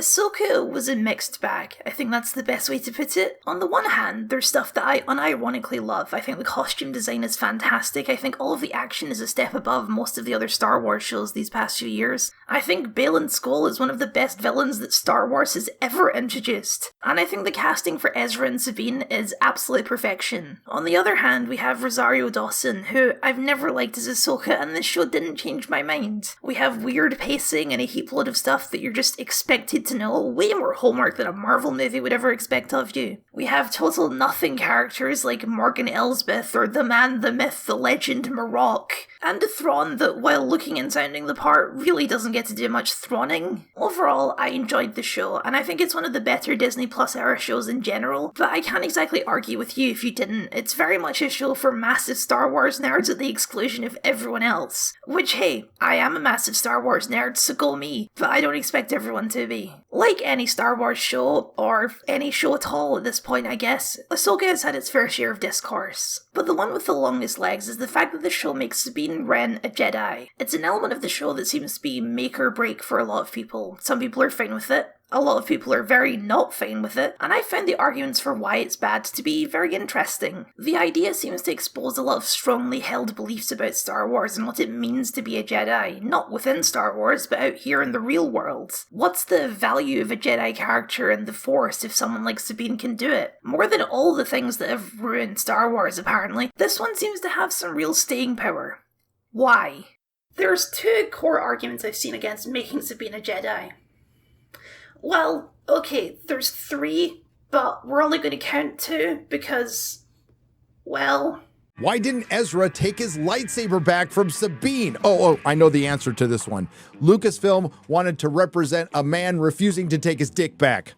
Ahsoka was a mixed bag. I think that's the best way to put it. On the one hand, there's stuff that I unironically love. I think the costume design is fantastic. I think all of the action is a step above most of the other Star Wars shows these past few years. I think Baylan Skoll is one of the best villains that Star Wars has ever introduced. And I think the casting for Ezra and Sabine is absolute perfection. On the other hand, we have Rosario Dawson, who I've never liked as Ahsoka, and this show didn't change my mind. We have weird pacing and a heap load of stuff that you're just expected to know, way more homework than a Marvel movie would ever expect of you. We have total nothing characters like Morgan Elsbeth or the man, the myth, the legend, Marok, and a Thrawn that, while looking and sounding the part, really doesn't get to do much throning. Overall, I enjoyed the show, and I think it's one of the better Disney Plus era shows in general, but I can't exactly argue with you if you didn't. It's very much a show for massive Star Wars nerds at the exclusion of everyone else. Which, hey, I am a massive Star Wars nerd, so go me, but I don't expect everyone to be. Like any Star Wars show, or any show at all at this point I guess, Ahsoka has had its fair share of discourse. But the one with the longest legs is the fact that the show makes Sabine Wren a Jedi. It's an element of the show that seems to be make or break for a lot of people. Some people are fine with it. A lot of people are very not fine with it, and I found the arguments for why it's bad to be very interesting. The idea seems to expose a lot of strongly held beliefs about Star Wars and what it means to be a Jedi, not within Star Wars, but out here in the real world. What's the value of a Jedi character in the Force if someone like Sabine can do it? More than all the things that have ruined Star Wars, apparently, this one seems to have some real staying power. Why? There's two core arguments I've seen against making Sabine a Jedi. Well, okay, there's three, but we're only going to count two because, well... Why didn't Ezra take his lightsaber back from Sabine? Oh, I know the answer to this one. Lucasfilm wanted to represent a man refusing to take his dick back.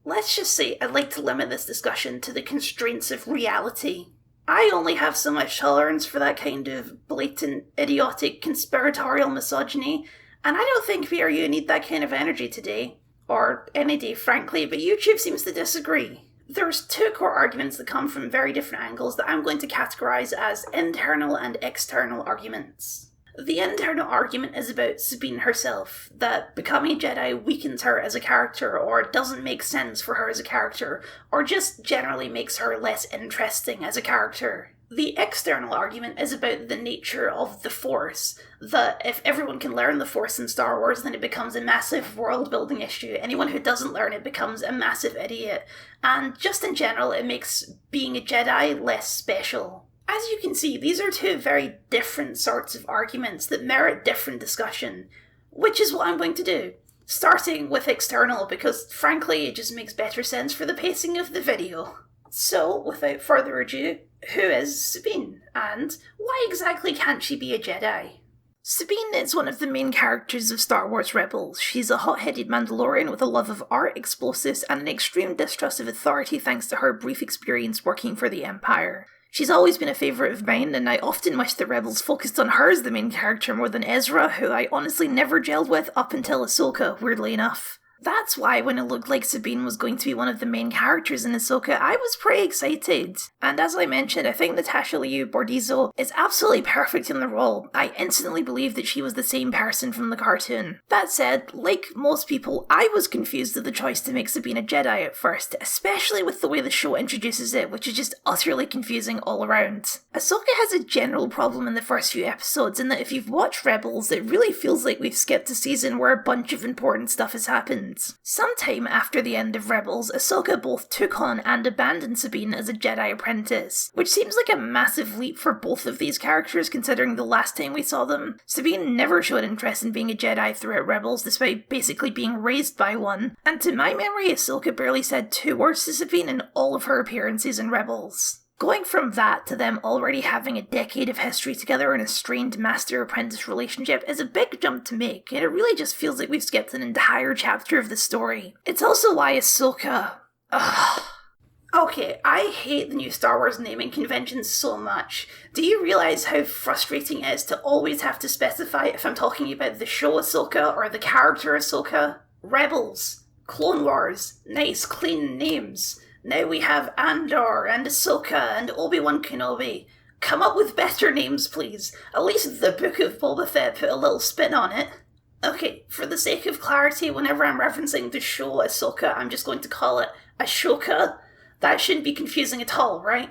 Let's just say I'd like to limit this discussion to the constraints of reality. I only have so much tolerance for that kind of blatant, idiotic, conspiratorial misogyny, and I don't think me or you need that kind of energy today. Or any day, frankly, but YouTube seems to disagree. There's two core arguments that come from very different angles that I'm going to categorise as internal and external arguments. The internal argument is about Sabine herself, that becoming a Jedi weakens her as a character, or doesn't make sense for her as a character, or just generally makes her less interesting as a character. The external argument is about the nature of the Force, that if everyone can learn the Force in Star Wars, then it becomes a massive world-building issue. Anyone who doesn't learn it becomes a massive idiot, and just in general, it makes being a Jedi less special. As you can see, these are two very different sorts of arguments that merit different discussion, which is what I'm going to do. Starting with external, because frankly it just makes better sense for the pacing of the video. So, without further ado, who is Sabine, and why exactly can't she be a Jedi? Sabine is one of the main characters of Star Wars Rebels. She's a hot-headed Mandalorian with a love of art, explosives, and an extreme distrust of authority thanks to her brief experience working for the Empire. She's always been a favourite of mine, and I often wish the Rebels focused on her as the main character more than Ezra, who I honestly never gelled with up until Ahsoka, weirdly enough. That's why when it looked like Sabine was going to be one of the main characters in Ahsoka, I was pretty excited. And as I mentioned, I think Natasha Liu Bordizzo is absolutely perfect in the role. I instantly believed that she was the same person from the cartoon. That said, like most people, I was confused at the choice to make Sabine a Jedi at first, especially with the way the show introduces it, which is just utterly confusing all around. Ahsoka has a general problem in the first few episodes, in that if you've watched Rebels, it really feels like we've skipped a season where a bunch of important stuff has happened. Sometime after the end of Rebels, Ahsoka both took on and abandoned Sabine as a Jedi apprentice, which seems like a massive leap for both of these characters considering the last time we saw them. Sabine never showed interest in being a Jedi throughout Rebels, despite basically being raised by one, and to my memory, Ahsoka barely said 2 words to Sabine in all of her appearances in Rebels. Going from that to them already having a decade of history together in a strained master-apprentice relationship is a big jump to make, and it really just feels like we've skipped an entire chapter of the story. It's also why Ahsoka... Okay, I hate the new Star Wars naming conventions so much. Do you realise how frustrating it is to always have to specify if I'm talking about the show Ahsoka or the character Ahsoka? Rebels, Clone Wars, nice clean names. Now we have Andor and Ahsoka and Obi-Wan Kenobi. Come up with better names, please. At least the Book of Boba Fett put a little spin on it. Okay, for the sake of clarity, whenever I'm referencing the show Ahsoka, I'm just going to call it Ashoka. That shouldn't be confusing at all, right?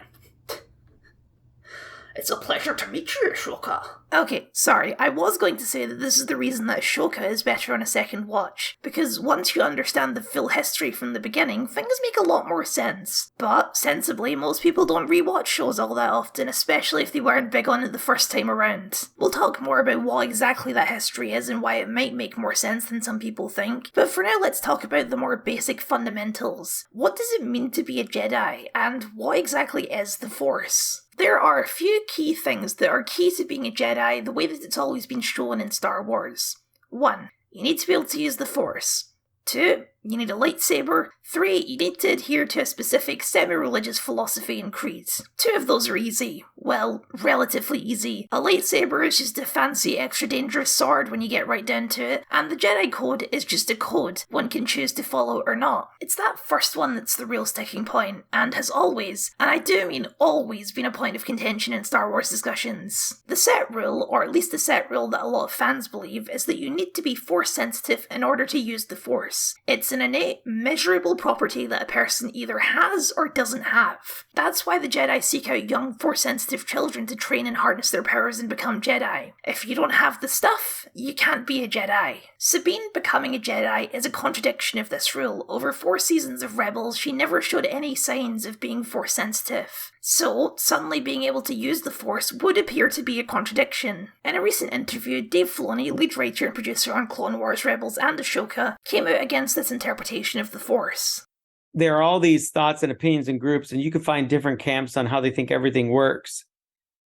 It's a pleasure to meet you, Ashoka. Okay, sorry, I was going to say that this is the reason that Ashoka is better on a second watch, because once you understand the full history from the beginning, things make a lot more sense. But, sensibly, most people don't rewatch shows all that often, especially if they weren't big on it the first time around. We'll talk more about what exactly that history is and why it might make more sense than some people think, but for now let's talk about the more basic fundamentals. What does it mean to be a Jedi, and what exactly is the Force? There are a few key things that are key to being a Jedi the way that it's always been shown in Star Wars. 1. You need to be able to use the Force. 2. You need a lightsaber. 3. You need to adhere to a specific semi-religious philosophy and creed. 2 of those are easy. Well, relatively easy. A lightsaber is just a fancy, extra dangerous sword when you get right down to it, and the Jedi Code is just a code one can choose to follow or not. It's that first one that's the real sticking point, and has always, and I do mean always, been a point of contention in Star Wars discussions. The set rule, or at least the set rule that a lot of fans believe, is that you need to be Force sensitive in order to use the Force. It's an innate, measurable property that a person either has or doesn't have. That's why the Jedi seek out young, Force-sensitive children to train and harness their powers and become Jedi. If you don't have the stuff, you can't be a Jedi. Sabine becoming a Jedi is a contradiction of this rule. Over 4 seasons of Rebels, she never showed any signs of being Force-sensitive. So, suddenly being able to use the Force would appear to be a contradiction. In a recent interview, Dave Filoni, lead writer and producer on Clone Wars, Rebels and Ahsoka, came out against this interpretation of the Force. There are all these thoughts and opinions and groups, and you can find different camps on how they think everything works.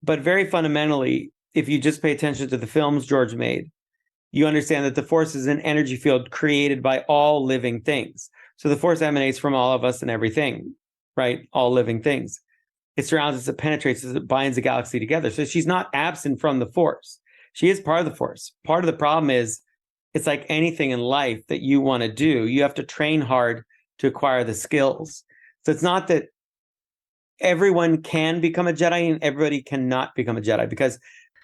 But very fundamentally, if you just pay attention to the films George made, you understand that the Force is an energy field created by all living things. So the Force emanates from all of us and everything, right? All living things. It surrounds us, it penetrates us, it binds the galaxy together. So she's not absent from the Force. She is part of the Force. Part of the problem is, it's like anything in life that you want to do, you have to train hard to acquire the skills. So it's not that everyone can become a Jedi and everybody cannot become a Jedi, because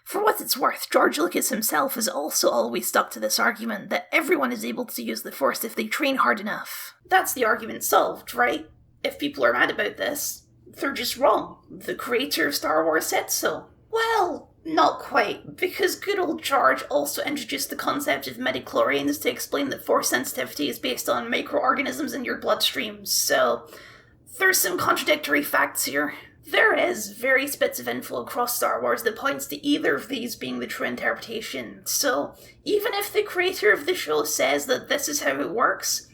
for what it's worth, George Lucas himself has also always stuck to this argument that everyone is able to use the Force if they train hard enough. That's the argument solved, right? If people are mad about this, they're just wrong. The creator of Star Wars said so. Well, not quite, because good old George also introduced the concept of midichlorians to explain that Force sensitivity is based on microorganisms in your bloodstream, so there's some contradictory facts here. There is various bits of info across Star Wars that points to either of these being the true interpretation, so even if the creator of the show says that this is how it works,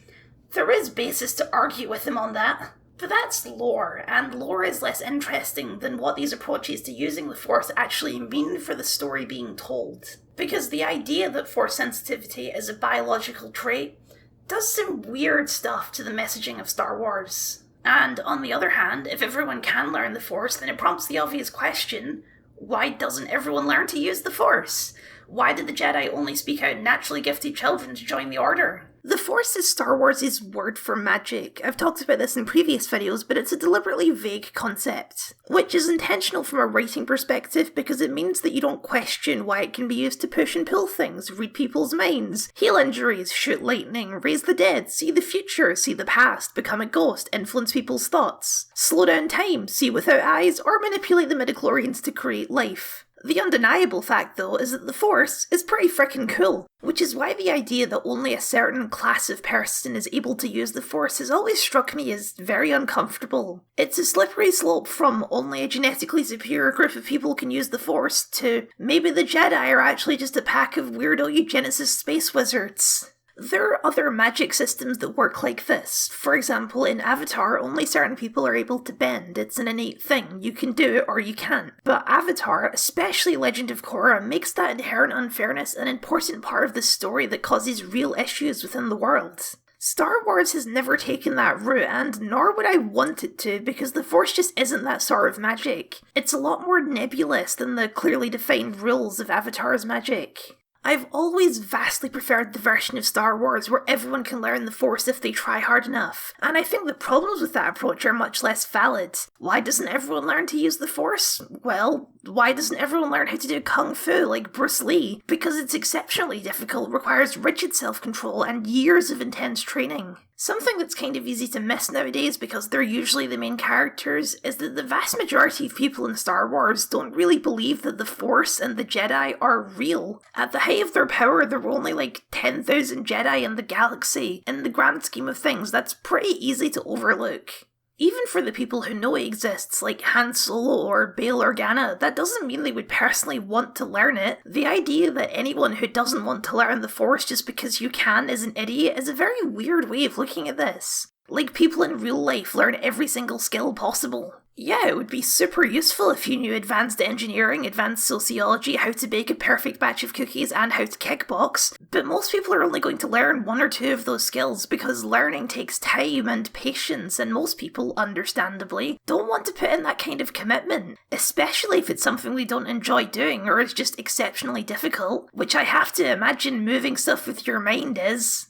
there is basis to argue with him on that. But that's lore, and lore is less interesting than what these approaches to using the Force actually mean for the story being told. Because the idea that Force sensitivity is a biological trait does some weird stuff to the messaging of Star Wars. And on the other hand, if everyone can learn the Force, then it prompts the obvious question, why doesn't everyone learn to use the Force? Why did the Jedi only speak out naturally gifted children to join the Order? The Force is Star Wars' word for magic. I've talked about this in previous videos, but it's a deliberately vague concept, which is intentional from a writing perspective because it means that you don't question why it can be used to push and pull things, read people's minds, heal injuries, shoot lightning, raise the dead, see the future, see the past, become a ghost, influence people's thoughts, slow down time, see without eyes, or manipulate the midichlorians to create life. The undeniable fact, though, is that the Force is pretty frickin' cool, which is why the idea that only a certain class of person is able to use the Force has always struck me as very uncomfortable. It's a slippery slope from only a genetically superior group of people can use the Force to maybe the Jedi are actually just a pack of weirdo eugenicist space wizards. There are other magic systems that work like this. For example, in Avatar, only certain people are able to bend. It's an innate thing. You can do it or you can't. But Avatar, especially Legend of Korra, makes that inherent unfairness an important part of the story that causes real issues within the world. Star Wars has never taken that route, and nor would I want it to, because the Force just isn't that sort of magic. It's a lot more nebulous than the clearly defined rules of Avatar's magic. I've always vastly preferred the version of Star Wars where everyone can learn the Force if they try hard enough, and I think the problems with that approach are much less valid. Why doesn't everyone learn to use the Force? Well, why doesn't everyone learn how to do Kung Fu like Bruce Lee? Because it's exceptionally difficult, requires rigid self-control, and years of intense training. Something that's kind of easy to miss nowadays because they're usually the main characters is that the vast majority of people in Star Wars don't really believe that the Force and the Jedi are real. At the height of their power, there were only like 10,000 Jedi in the galaxy. In the grand scheme of things, that's pretty easy to overlook. Even for the people who know it exists, like Han Solo or Bail Organa, that doesn't mean they would personally want to learn it. The idea that anyone who doesn't want to learn the Force just because you can is an idiot is a very weird way of looking at this. Like people in real life learn every single skill possible. Yeah, it would be super useful if you knew advanced engineering, advanced sociology, how to bake a perfect batch of cookies, and how to kickbox, but most people are only going to learn one or two of those skills because learning takes time and patience, and most people, understandably, don't want to put in that kind of commitment, especially if it's something they don't enjoy doing or is just exceptionally difficult, which I have to imagine moving stuff with your mind is.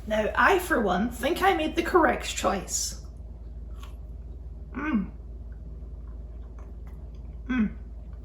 Now, I, for one, think I made the correct choice.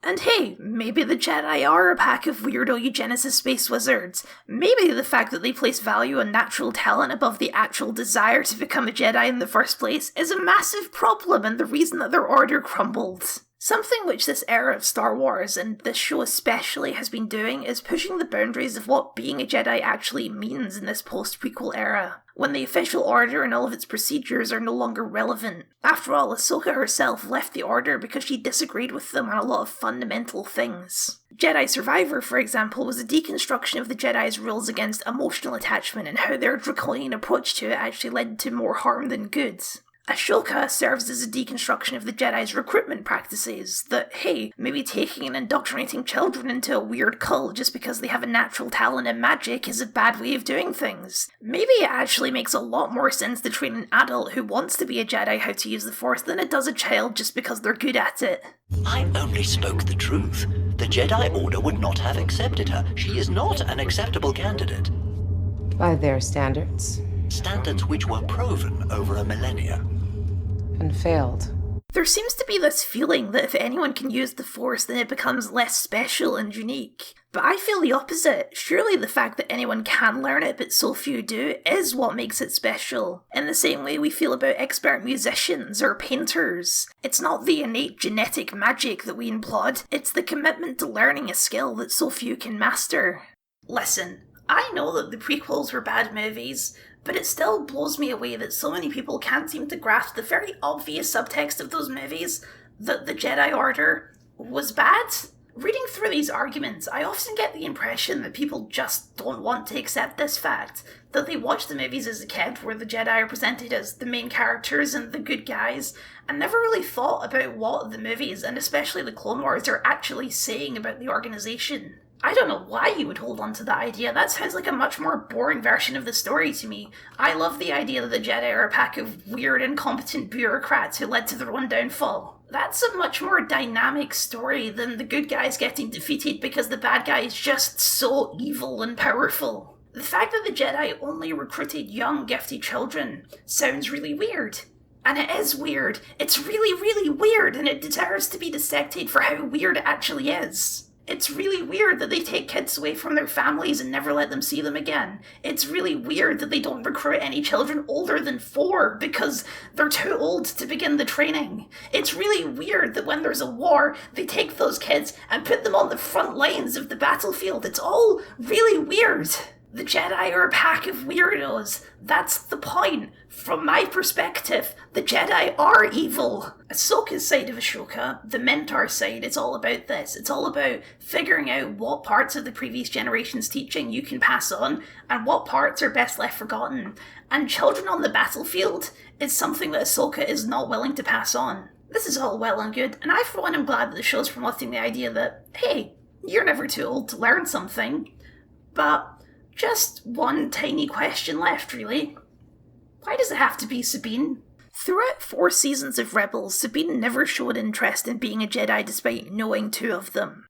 And hey, maybe the Jedi are a pack of weirdo eugenicist space wizards. Maybe the fact that they place value on natural talent above the actual desire to become a Jedi in the first place is a massive problem and the reason that their order crumbled. Something which this era of Star Wars, and this show especially, has been doing is pushing the boundaries of what being a Jedi actually means in this post-prequel era, when the official order and all of its procedures are no longer relevant. After all, Ahsoka herself left the Order because she disagreed with them on a lot of fundamental things. Jedi Survivor, for example, was a deconstruction of the Jedi's rules against emotional attachment and how their draconian approach to it actually led to more harm than good. Ahsoka serves as a deconstruction of the Jedi's recruitment practices, that, hey, maybe taking and indoctrinating children into a weird cult just because they have a natural talent in magic is a bad way of doing things. Maybe it actually makes a lot more sense to train an adult who wants to be a Jedi how to use the Force than it does a child just because they're good at it. I only spoke the truth. The Jedi Order would not have accepted her. She is not an acceptable candidate. By their standards. Standards which were proven over a millennia. And failed. There seems to be this feeling that if anyone can use the Force, then it becomes less special and unique. But I feel the opposite. Surely the fact that anyone can learn it but so few do is what makes it special. In the same way we feel about expert musicians or painters. It's not the innate genetic magic that we applaud, it's the commitment to learning a skill that so few can master. Listen, I know that the prequels were bad movies, but it still blows me away that so many people can't seem to grasp the very obvious subtext of those movies, that the Jedi Order was bad. Reading through these arguments, I often get the impression that people just don't want to accept this fact, that they watched the movies as a kid where the Jedi are presented as the main characters and the good guys, and never really thought about what the movies, and especially the Clone Wars, are actually saying about the organization. I don't know why you would hold on to that idea. That sounds like a much more boring version of the story to me. I love the idea that the Jedi are a pack of weird, incompetent bureaucrats who led to their own downfall. That's a much more dynamic story than the good guys getting defeated because the bad guy is just so evil and powerful. The fact that the Jedi only recruited young, gifted children sounds really weird. And it is weird. It's really, really weird, and it deserves to be dissected for how weird it actually is. It's really weird that they take kids away from their families and never let them see them again. It's really weird that they don't recruit any children older than 4 because they're too old to begin the training. It's really weird that when there's a war, they take those kids and put them on the front lines of the battlefield. It's all really weird. The Jedi are a pack of weirdos. That's the point. From my perspective, the Jedi are evil. Ahsoka's side of Ahsoka, the mentor side, it's all about this. It's all about figuring out what parts of the previous generation's teaching you can pass on and what parts are best left forgotten. And children on the battlefield is something that Ahsoka is not willing to pass on. This is all well and good, and I for one am glad that the show's promoting the idea that, hey, you're never too old to learn something. But just one tiny question left, really. Why does it have to be Sabine? Throughout 4 seasons of Rebels, Sabine never showed interest in being a Jedi despite knowing 2 of them.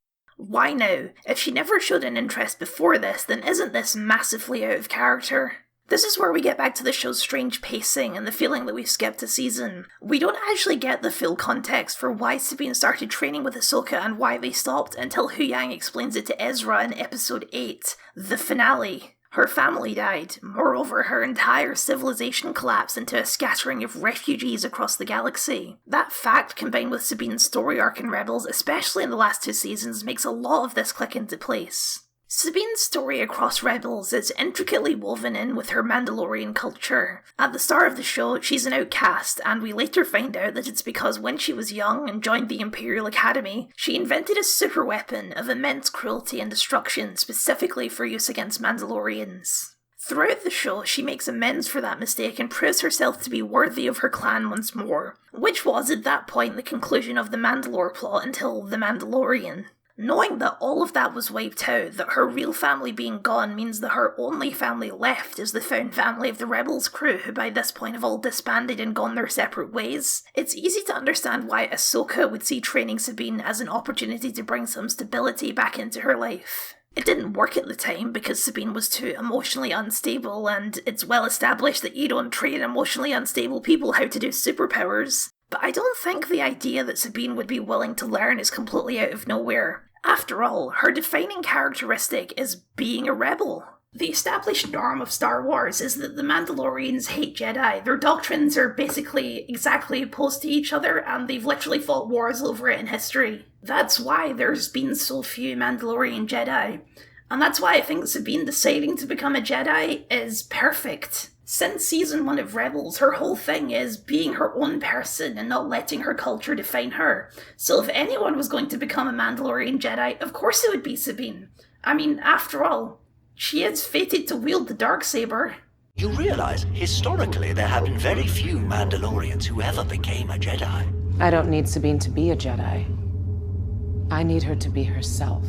Why now? If she never showed an interest before this, then isn't this massively out of character? This is where we get back to the show's strange pacing and the feeling that we've skipped a season. We don't actually get the full context for why Sabine started training with Ahsoka and why they stopped until Huyang explains it to Ezra in episode 8, the finale. Her family died. Moreover, her entire civilization collapsed into a scattering of refugees across the galaxy. That fact, combined with Sabine's story arc in Rebels, especially in the last 2 seasons, makes a lot of this click into place. Sabine's story across Rebels is intricately woven in with her Mandalorian culture. At the start of the show, she's an outcast, and we later find out that it's because when she was young and joined the Imperial Academy, she invented a super weapon of immense cruelty and destruction specifically for use against Mandalorians. Throughout the show, she makes amends for that mistake and proves herself to be worthy of her clan once more, which was at that point the conclusion of the Mandalore plot until The Mandalorian. Knowing that all of that was wiped out, that her real family being gone means that her only family left is the found family of the Rebels crew, who by this point have all disbanded and gone their separate ways, it's easy to understand why Ahsoka would see training Sabine as an opportunity to bring some stability back into her life. It didn't work at the time because Sabine was too emotionally unstable, and it's well established that you don't train emotionally unstable people how to do superpowers. But I don't think the idea that Sabine would be willing to learn is completely out of nowhere. After all, her defining characteristic is being a rebel. The established norm of Star Wars is that the Mandalorians hate Jedi. Their doctrines are basically exactly opposed to each other, and they've literally fought wars over it in history. That's why there's been so few Mandalorian Jedi. And that's why I think Sabine deciding to become a Jedi is perfect. Since season 1 of Rebels, her whole thing is being her own person and not letting her culture define her. So if anyone was going to become a Mandalorian Jedi, of course it would be Sabine. I mean, after all, she is fated to wield the Darksaber. You realize, historically, there have been very few Mandalorians who ever became a Jedi. I don't need Sabine to be a Jedi. I need her to be herself.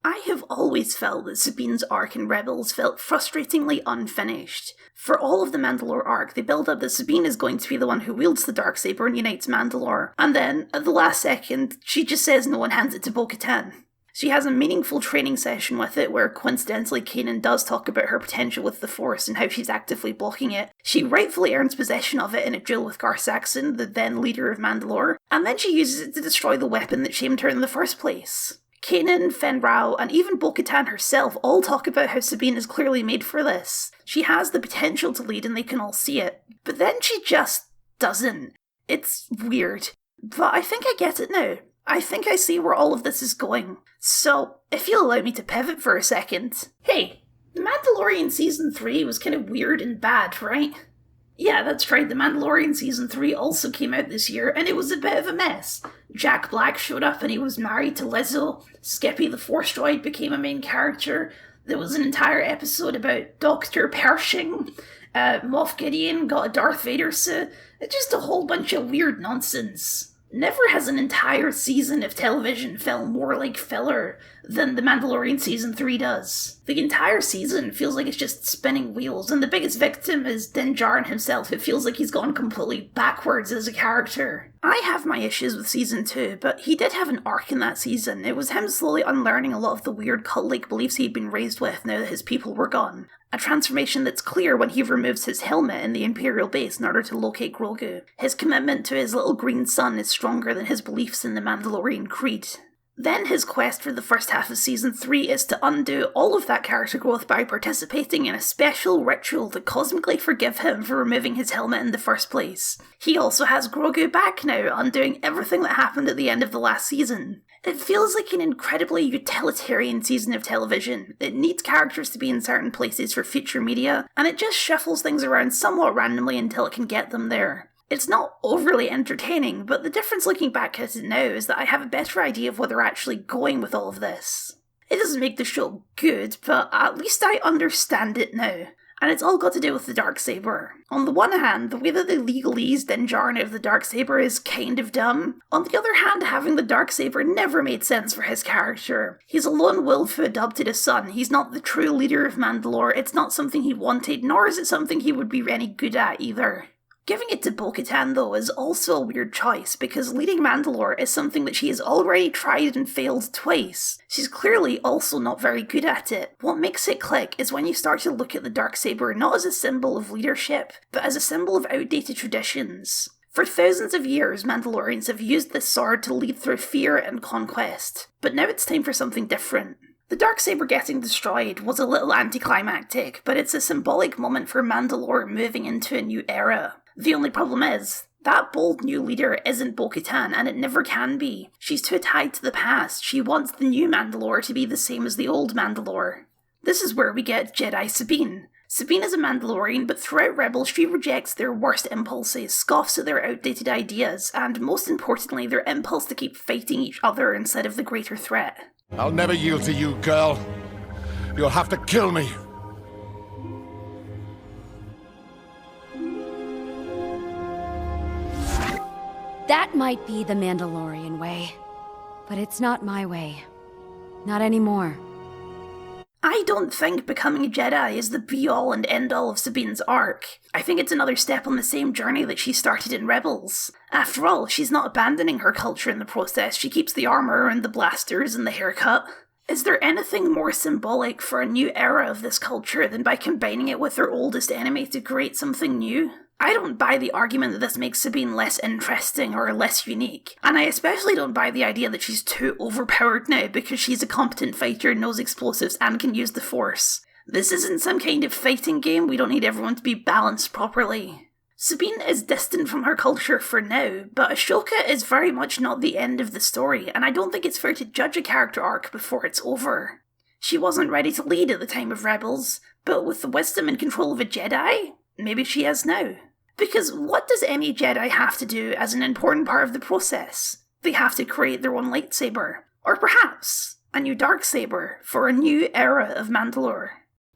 I have always felt that Sabine's arc in Rebels felt frustratingly unfinished. For all of the Mandalore arc, they build up that Sabine is going to be the one who wields the Darksaber and unites Mandalore, and then, at the last second, she just says no one hands it to Bo-Katan. She has a meaningful training session with it where coincidentally Kanan does talk about her potential with the Force and how she's actively blocking it. She rightfully earns possession of it in a duel with Gar Saxon, the then leader of Mandalore, and then she uses it to destroy the weapon that shamed her in the first place. Kanan, Fen Rao, and even Bo-Katan herself all talk about how Sabine is clearly made for this. She has the potential to lead and they can all see it. But then she just doesn't. It's weird. But I think I get it now. I think I see where all of this is going. So, if you'll allow me to pivot for a second. Hey, The Mandalorian Season 3 was kind of weird and bad, right? Yeah, that's right, The Mandalorian Season 3 also came out this year, and it was a bit of a mess. Jack Black showed up and he was married to Lizzo, Skippy the Force Droid became a main character, there was an entire episode about Dr. Pershing, Moff Gideon got a Darth Vader suit, it's just a whole bunch of weird nonsense. Never has an entire season of television felt more like filler than The Mandalorian Season 3 does. The entire season feels like it's just spinning wheels, and the biggest victim is Din Djarin himself, who feels like he's gone completely backwards as a character. I have my issues with Season 2, but he did have an arc in that season. It was him slowly unlearning a lot of the weird cult-like beliefs he'd been raised with now that his people were gone. A transformation that's clear when he removes his helmet in the Imperial base in order to locate Grogu. His commitment to his little green son is stronger than his beliefs in the Mandalorian creed. Then his quest for the first half of Season 3 is to undo all of that character growth by participating in a special ritual to cosmically forgive him for removing his helmet in the first place. He also has Grogu back now, undoing everything that happened at the end of the last season. It feels like an incredibly utilitarian season of television. It needs characters to be in certain places for future media, and it just shuffles things around somewhat randomly until it can get them there. It's not overly entertaining, but the difference looking back at it now is that I have a better idea of where they're actually going with all of this. It doesn't make the show good, but at least I understand it now. And it's all got to do with the Darksaber. On the one hand, the way that they legalese Din Djarin out of the Darksaber is kind of dumb. On the other hand, having the Darksaber never made sense for his character. He's a lone wolf who adopted a son. He's not the true leader of Mandalore. It's not something he wanted, nor is it something he would be any good at either. Giving it to Bo-Katan, though, is also a weird choice, because leading Mandalore is something that she has already tried and failed twice. She's clearly also not very good at it. What makes it click is when you start to look at the Darksaber not as a symbol of leadership, but as a symbol of outdated traditions. For thousands of years, Mandalorians have used this sword to lead through fear and conquest, but now it's time for something different. The Darksaber getting destroyed was a little anticlimactic, but it's a symbolic moment for Mandalore moving into a new era. The only problem is, that bold new leader isn't Bo-Katan, and it never can be. She's too tied to the past. She wants the new Mandalore to be the same as the old Mandalore. This is where we get Jedi Sabine. Sabine is a Mandalorian, but throughout Rebels she rejects their worst impulses, scoffs at their outdated ideas, and most importantly, their impulse to keep fighting each other instead of the greater threat. I'll never yield to you, girl. You'll have to kill me. That might be the Mandalorian way, but it's not my way. Not anymore. I don't think becoming a Jedi is the be-all and end-all of Sabine's arc. I think it's another step on the same journey that she started in Rebels. After all, she's not abandoning her culture in the process, she keeps the armor and the blasters and the haircut. Is there anything more symbolic for a new era of this culture than by combining it with their oldest enemy to create something new? I don't buy the argument that this makes Sabine less interesting or less unique, and I especially don't buy the idea that she's too overpowered now because she's a competent fighter, knows explosives, and can use the Force. This isn't some kind of fighting game, we don't need everyone to be balanced properly. Sabine is distant from her culture for now, but Ahsoka is very much not the end of the story, and I don't think it's fair to judge a character arc before it's over. She wasn't ready to lead at the time of Rebels, but with the wisdom and control of a Jedi, maybe she is now. Because what does any Jedi have to do as an important part of the process? They have to create their own lightsaber. Or perhaps a new Darksaber for a new era of Mandalore.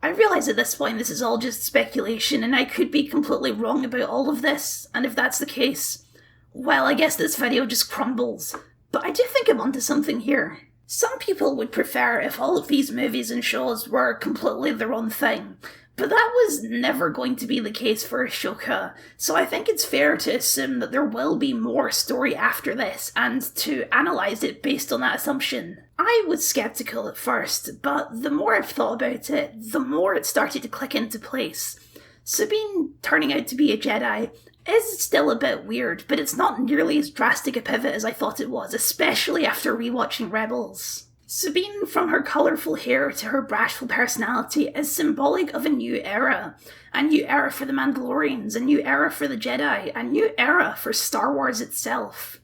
I realise at this point this is all just speculation and I could be completely wrong about all of this, and if that's the case, well, I guess this video just crumbles. But I do think I'm onto something here. Some people would prefer if all of these movies and shows were completely their own thing, but that was never going to be the case for Ahsoka, so I think it's fair to assume that there will be more story after this, and to analyse it based on that assumption. I was sceptical at first, but the more I've thought about it, the more it started to click into place. Sabine turning out to be a Jedi is still a bit weird, but it's not nearly as drastic a pivot as I thought it was, especially after rewatching Rebels. Sabine, from her colourful hair to her bashful personality, is symbolic of a new era. A new era for the Mandalorians, a new era for the Jedi, a new era for Star Wars itself.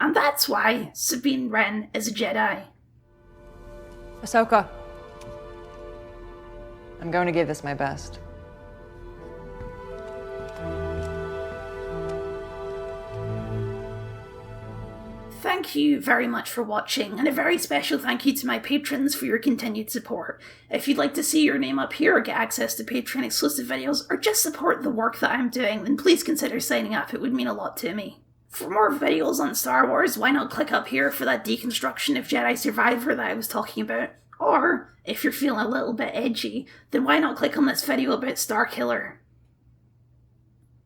And that's why Sabine Wren is a Jedi. Ahsoka. I'm going to give this my best. Thank you very much for watching, and a very special thank you to my patrons for your continued support. If you'd like to see your name up here or get access to Patreon exclusive videos, or just support the work that I'm doing, then please consider signing up, it would mean a lot to me. For more videos on Star Wars, why not click up here for that deconstruction of Jedi Survivor that I was talking about? Or, if you're feeling a little bit edgy, then why not click on this video about Starkiller?